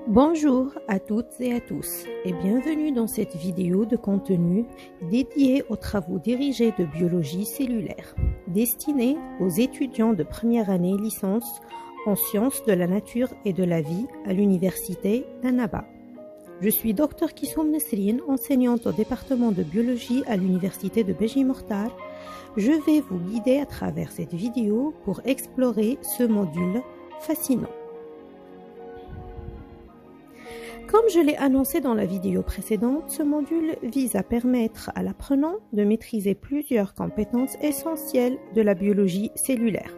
Bonjour à toutes et à tous et bienvenue dans cette vidéo de contenu dédiée aux travaux dirigés de biologie cellulaire, destinée aux étudiants de première année licence en sciences de la nature et de la vie à l'université d'Annaba. Je suis Dr Kissoum Nesrine, enseignante au département de biologie à l'université de Béji Mortar. Je vais vous guider à travers cette vidéo pour explorer ce module fascinant. Comme je l'ai annoncé dans la vidéo précédente, ce module vise à permettre à l'apprenant de maîtriser plusieurs compétences essentielles de la biologie cellulaire,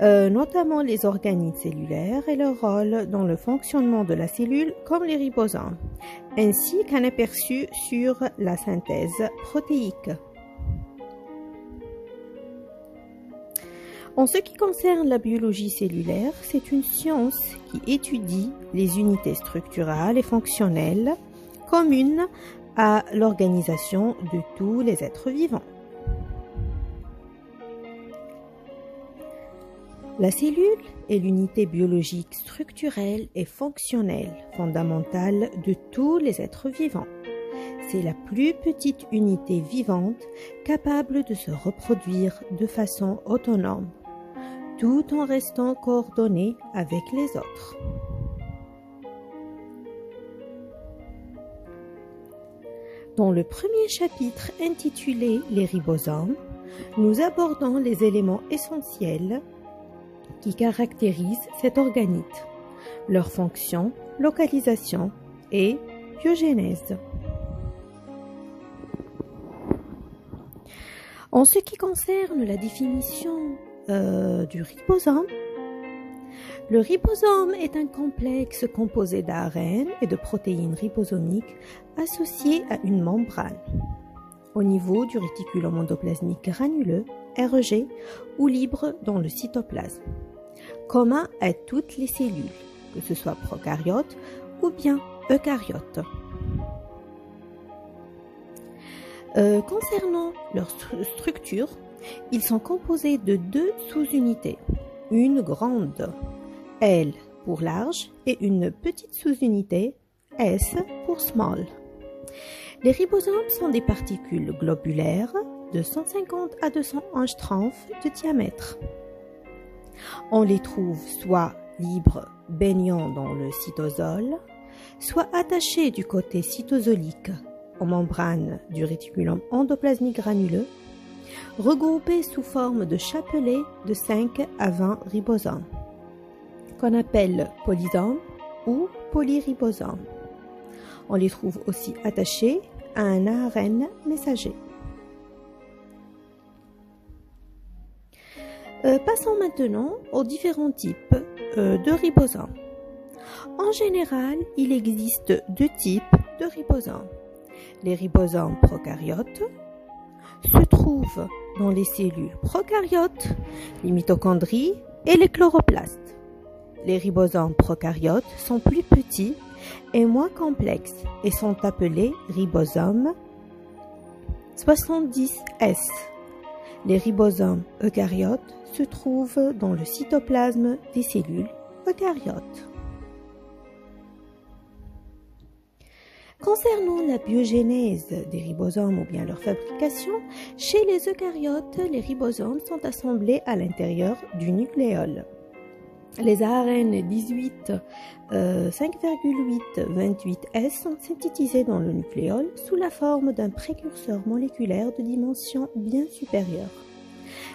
notamment les organes cellulaires et leur rôle dans le fonctionnement de la cellule comme les ribosomes, ainsi qu'un aperçu sur la synthèse protéique. En ce qui concerne la biologie cellulaire, c'est une science qui étudie les unités structurales et fonctionnelles communes à l'organisation de tous les êtres vivants. La cellule est l'unité biologique structurelle et fonctionnelle fondamentale de tous les êtres vivants. C'est la plus petite unité vivante capable de se reproduire de façon autonome, tout en restant coordonnée avec les autres. Dans le premier chapitre intitulé « Les ribosomes », nous abordons les éléments essentiels qui caractérisent cet organite, leur fonction, localisation et biogénèse. En ce qui concerne la définition du ribosome, le ribosome est un complexe composé d'ARN et de protéines ribosomiques associées à une membrane au niveau du réticulum endoplasmique granuleux, REG, ou libre dans le cytoplasme, commun à toutes les cellules, que ce soit prokaryotes ou bien eucaryotes. Concernant leur structure, ils sont composés de deux sous-unités, une grande, L pour large, et une petite sous-unité, S pour small. Les ribosomes sont des particules globulaires de 150 à 200 angstroms de diamètre. On les trouve soit libres, baignant dans le cytosol, soit attachés du côté cytosolique aux membranes du réticulum endoplasmique granuleux, regroupés sous forme de chapelets de 5 à 20 ribosomes, qu'on appelle polysomes ou polyribosomes. On les trouve aussi attachés à un ARN messager. Passons maintenant aux différents types de ribosomes. En général, il existe deux types de ribosomes. Les ribosomes prokaryotes se trouvent dans les cellules prokaryotes, les mitochondries et les chloroplastes. Les ribosomes prokaryotes sont plus petits et moins complexes et sont appelés ribosomes 70S. Les ribosomes eucaryotes se trouvent dans le cytoplasme des cellules eucaryotes. Concernant la biogénèse des ribosomes ou bien leur fabrication, chez les eucaryotes, les ribosomes sont assemblés à l'intérieur du nucléole. Les ARN 18, 5,8, 28S sont synthétisés dans le nucléole sous la forme d'un précurseur moléculaire de dimension bien supérieure.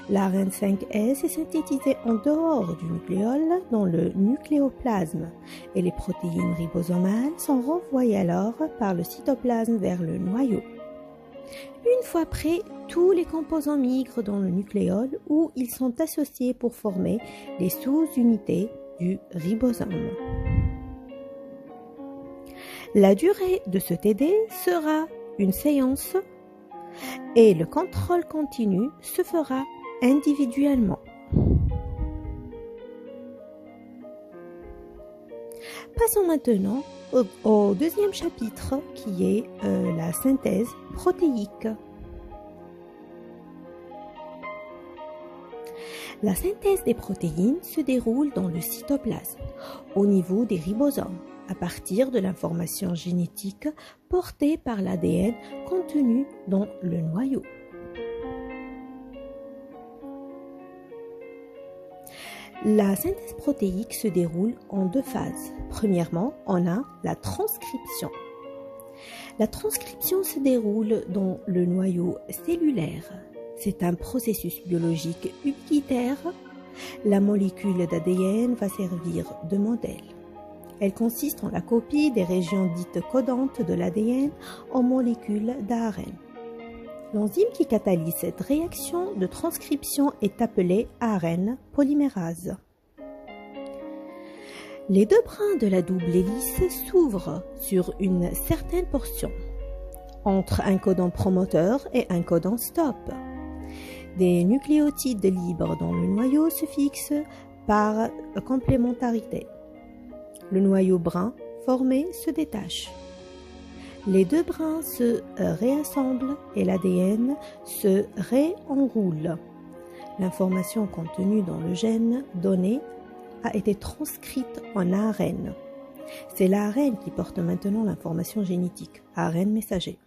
L'ARN 5S est synthétisé en dehors du nucléole dans le nucléoplasme et les protéines ribosomales sont renvoyées alors par le cytoplasme vers le noyau. Une fois prêts, tous les composants migrent dans le nucléole où ils sont associés pour former les sous-unités du ribosome. La durée de ce TD sera une séance et le contrôle continu se fera individuellement. Passons maintenant au deuxième chapitre qui est la synthèse protéique. La synthèse des protéines se déroule dans le cytoplasme, au niveau des ribosomes, à partir de l'information génétique portée par l'ADN contenu dans le noyau. La synthèse protéique se déroule en deux phases. Premièrement, on a la transcription. La transcription se déroule dans le noyau cellulaire. C'est un processus biologique utilitaire. La molécule d'ADN va servir de modèle. Elle consiste en la copie des régions dites codantes de l'ADN en molécules d'ARN. L'enzyme qui catalyse cette réaction de transcription est appelée ARN polymérase. Les deux brins de la double hélice s'ouvrent sur une certaine portion, entre un codon promoteur et un codon stop. Des nucléotides libres dans le noyau se fixent par complémentarité. Le noyau brun formé se détache. Les deux brins se réassemblent et l'ADN se réenroule. L'information contenue dans le gène donné a été transcrite en ARN. C'est l'ARN qui porte maintenant l'information génétique, ARN messager.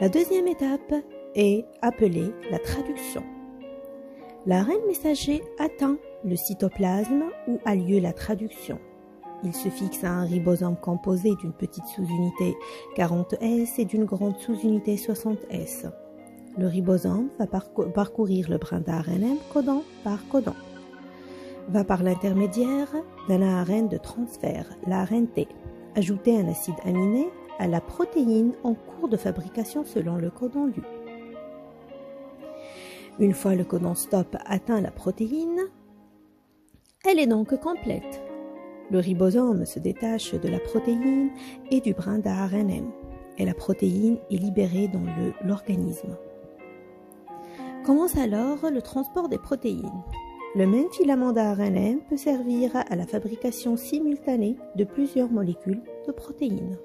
La deuxième étape est appelée la traduction. L'ARN messager atteint le cytoplasme où a lieu la traduction. Il se fixe à un ribosome composé d'une petite sous-unité 40S et d'une grande sous-unité 60S. Le ribosome va parcourir le brin d'ARN codon par codon. Va par l'intermédiaire d'un ARN de transfert, l'ARN T, ajouter un acide aminé à la protéine en cours de fabrication selon le codon LU. Une fois le codon stop atteint la protéine, elle est donc complète. Le ribosome se détache de la protéine et du brin d'ARNM et la protéine est libérée dans l'organisme. Commence alors le transport des protéines. Le même filament d'ARNM peut servir à la fabrication simultanée de plusieurs molécules de protéines.